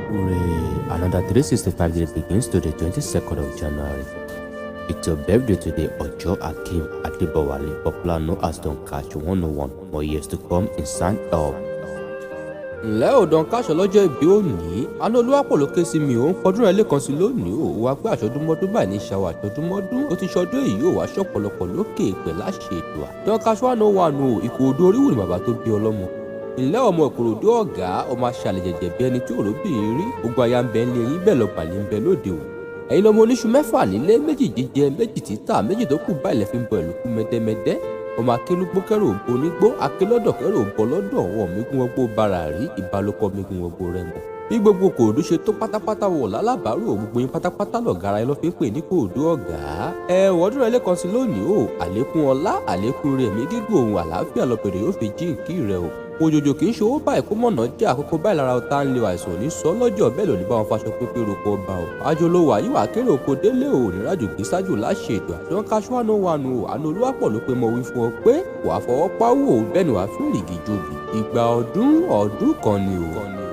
Hooray! Another 365 days begins to the 22nd of January. It's your birthday today, Ojo Akim Adebowale, popular known as Don Cash 101. More years to come in sign of. Ǹlẹ́ o Don Cash ọlọ́jọ́ ìbí òní, àná Olúwapọ̀ ló ké sí mi ò ń fọdún rẹ̀ lẹ́kan sí lónìí o, wá pé àṣọdúnmọ́dún báyìí ní ìṣàwọ̀ àṣọdúnmọ́dún, ó ti ṣọdún èyí ò wá ṣọ̀pọ̀lọpọ̀ lókè ìpè láṣẹ ètò à. Don Cash 101 o, Ikorodu oríwù ni bàbá tó bí ọlọ́mọ. Ǹlẹ́ ọmọ Ikorodu ọ̀gá, ọmọ aṣàlẹ̀ jẹ̀jẹ̀ bí ẹni tí òróbìnrin rí, gbogbo aya ń bẹ ń lé yín bẹ́ẹ̀ lọ́ba ní ń bẹ lóde o. Ẹ̀yin lọmọ oníṣu mẹ́fà nílé, méjì jíjẹ, méjì títà, méjì tó kù báyìí lẹ fi ń bọ ìlú kú mẹ́dẹ́mẹ́dẹ́. Ọmọ akélúgbó kẹrò ògbó onígbó, akélọ́dọ̀ kẹrò ògbó lọ́dọ̀, wọn mígún ọgbó bara rí, ìbálòpọ̀ mígún ọgbó rẹ̀ mọ̀. Bí gbogbo Ikorodu ṣe tó pátápátá wọ̀ lálábàárò, gbogbo yín pátápátá lọ̀gára yín ló fi ń pè ní Ikorodu ọ̀gá. Ọdún rẹ̀ lẹ́kan sí lónìí o, àlékún ọlá, àlékún rẹ̀ mí gígùn òun àlàáfíà lọ́bẹ̀rẹ̀ yóò fi jíǹkí rẹ̀ o. Òjòjò kì í ṣe owó báyìí kó mọ̀nà jẹ́ àkókò báyìí lára ọ̀tá ń lé àìsàn ní sọ lọ́jọ́ bẹ́ẹ̀ lóní bá wọn faṣọ pépé roko ọba o. Ajolówó àyíwá kéré oko délé o nírajò gbé sájò láṣẹ ètò Don Cash 101 o. Àná Olúwapọ̀ ló pé mo wí fún ọ pé wàá fọwọ́ páwò bẹ́ẹ̀ ni wàá fún ìrìgì jobi. Ìgbà ọdún kan ni o.